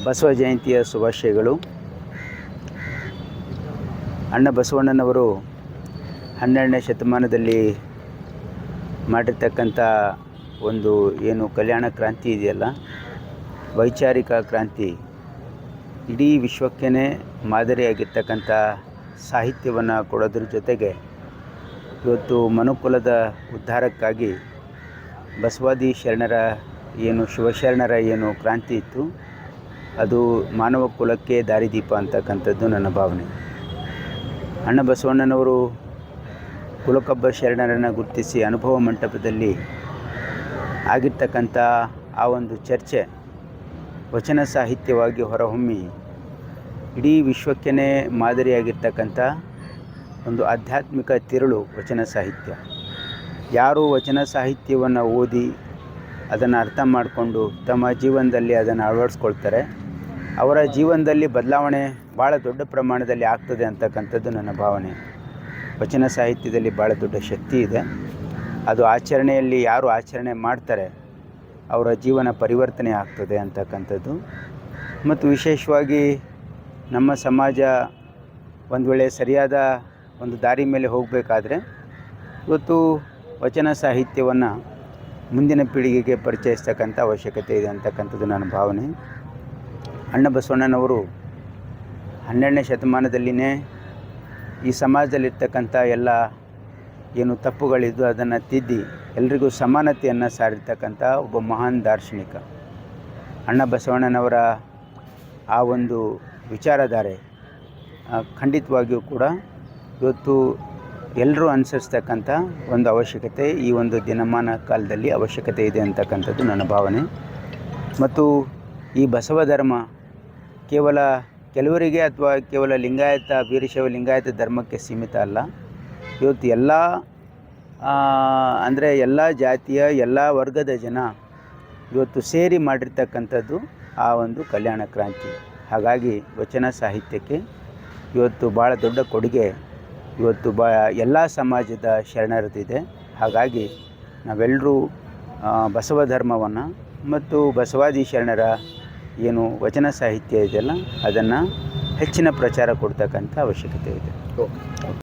ಬಸವ ಜಯಂತಿಯ ಶುಭಾಶಯಗಳು. ಅಣ್ಣ ಬಸವಣ್ಣನವರು 12ನೇ ಶತಮಾನದಲ್ಲಿ ಮಾಡಿರ್ತಕ್ಕಂಥ ಒಂದು ಏನು ಕಲ್ಯಾಣ ಕ್ರಾಂತಿ ಇದೆಯಲ್ಲ, ವೈಚಾರಿಕ ಕ್ರಾಂತಿ, ಇಡೀ ವಿಶ್ವಕ್ಕೇ ಮಾದರಿಯಾಗಿರ್ತಕ್ಕಂಥ ಸಾಹಿತ್ಯವನ್ನು ಕೊಡೋದ್ರ ಜೊತೆಗೆ ಇವತ್ತು ಮನುಕುಲದ ಉದ್ಧಾರಕ್ಕಾಗಿ ಬಸವಾದಿ ಶರಣರ ಏನು ಶಿವಶರಣರ ಏನು ಕ್ರಾಂತಿ ಇತ್ತು, ಅದು ಮಾನವ ಕುಲಕ್ಕೆ ದಾರಿದೀಪ ಅಂತಕ್ಕಂಥದ್ದು ನನ್ನ ಭಾವನೆ. ಅಣ್ಣ ಬಸವಣ್ಣನವರು ಕುಲಕಬ್ಬ ಶರಣರನ್ನು ಗುರುತಿಸಿ ಅನುಭವ ಮಂಟಪದಲ್ಲಿ ಆಗಿರ್ತಕ್ಕಂಥ ಆ ಒಂದು ಚರ್ಚೆ ವಚನ ಸಾಹಿತ್ಯವಾಗಿ ಹೊರಹೊಮ್ಮಿ ಇಡೀ ವಿಶ್ವಕ್ಕೇ ಮಾದರಿಯಾಗಿರ್ತಕ್ಕಂಥ ಒಂದು ಆಧ್ಯಾತ್ಮಿಕ ತಿರುಳು ವಚನ ಸಾಹಿತ್ಯ. ಯಾರು ವಚನ ಸಾಹಿತ್ಯವನ್ನು ಓದಿ ಅದನ್ನು ಅರ್ಥ ಮಾಡಿಕೊಂಡು ತಮ್ಮ ಜೀವನದಲ್ಲಿ ಅದನ್ನು ಅಳವಡಿಸ್ಕೊಳ್ತಾರೆ, ಅವರ ಜೀವನದಲ್ಲಿ ಬದಲಾವಣೆ ಭಾಳ ದೊಡ್ಡ ಪ್ರಮಾಣದಲ್ಲಿ ಆಗ್ತದೆ ಅಂತಕ್ಕಂಥದ್ದು ನನ್ನ ಭಾವನೆ. ವಚನ ಸಾಹಿತ್ಯದಲ್ಲಿ ಭಾಳ ದೊಡ್ಡ ಶಕ್ತಿ ಇದೆ. ಅದು ಆಚರಣೆಯಲ್ಲಿ ಯಾರು ಆಚರಣೆ ಮಾಡ್ತಾರೆ ಅವರ ಜೀವನ ಪರಿವರ್ತನೆ ಆಗ್ತದೆ ಅಂತಕ್ಕಂಥದ್ದು. ಮತ್ತು ವಿಶೇಷವಾಗಿ ನಮ್ಮ ಸಮಾಜ ಒಂದು ವೇಳೆ ಸರಿಯಾದ ಒಂದು ದಾರಿ ಮೇಲೆ ಹೋಗಬೇಕಾದ್ರೆ ಇವತ್ತು ವಚನ ಸಾಹಿತ್ಯವನ್ನು ಮುಂದಿನ ಪೀಳಿಗೆಗೆ ಪರಿಚಯಿಸ್ತಕ್ಕಂಥ ಅವಶ್ಯಕತೆ ಇದೆ ಅಂತಕ್ಕಂಥದ್ದು ನನ್ನ ಭಾವನೆ. ಅಣ್ಣ ಬಸವಣ್ಣನವರು 12ನೇ ಶತಮಾನದಲ್ಲಿಯೇ ಈ ಸಮಾಜದಲ್ಲಿರ್ತಕ್ಕಂಥ ಎಲ್ಲ ಏನು ತಪ್ಪುಗಳಿದ್ದು ಅದನ್ನು ತಿದ್ದಿ ಎಲ್ರಿಗೂ ಸಮಾನತೆಯನ್ನು ಸಾರಿರ್ತಕ್ಕಂಥ ಒಬ್ಬ ಮಹಾನ್ ದಾರ್ಶನಿಕ. ಅಣ್ಣ ಬಸವಣ್ಣನವರ ಆ ಒಂದು ವಿಚಾರಧಾರೆ ಖಂಡಿತವಾಗಿಯೂ ಕೂಡ ಇವತ್ತು ಎಲ್ಲರೂ ಅನುಸರಿಸ್ತಕ್ಕಂಥ ಒಂದು ಅವಶ್ಯಕತೆ ಈ ಒಂದು ದಿನಮಾನ ಕಾಲದಲ್ಲಿ ಅವಶ್ಯಕತೆ ಇದೆ ಅಂತಕ್ಕಂಥದ್ದು ನನ್ನ ಭಾವನೆ. ಮತ್ತು ಈ ಬಸವ ಧರ್ಮ ಕೇವಲ ಕೆಲವರಿಗೆ ಅಥವಾ ಕೇವಲ ಲಿಂಗಾಯತ ವೀರಶೈವ ಲಿಂಗಾಯತ ಧರ್ಮಕ್ಕೆ ಸೀಮಿತ ಅಲ್ಲ. ಇವತ್ತು ಎಲ್ಲ ಅಂದರೆ ಎಲ್ಲ ಜಾತಿಯ ಎಲ್ಲ ವರ್ಗದ ಜನ ಇವತ್ತು ಸೇರಿ ಮಾಡಿರ್ತಕ್ಕಂಥದ್ದು ಆ ಒಂದು ಕಲ್ಯಾಣ ಕ್ರಾಂತಿ. ಹಾಗಾಗಿ ವಚನ ಸಾಹಿತ್ಯಕ್ಕೆ ಇವತ್ತು ಭಾಳ ದೊಡ್ಡ ಕೊಡುಗೆ ಇವತ್ತು ಎಲ್ಲ ಸಮಾಜದ ಶರಣರದಿದೆ. ಹಾಗಾಗಿ ನಾವೆಲ್ಲರೂ ಬಸವ ಧರ್ಮವನ್ನು ಮತ್ತು ಬಸವಾದಿ ಶರಣರ ಏನು ವಚನ ಸಾಹಿತ್ಯ ಇದೆಯಲ್ಲ ಅದನ್ನು ಹೆಚ್ಚಿನ ಪ್ರಚಾರ ಕೊಡ್ತಕ್ಕಂಥ ಅವಶ್ಯಕತೆ ಇದೆ.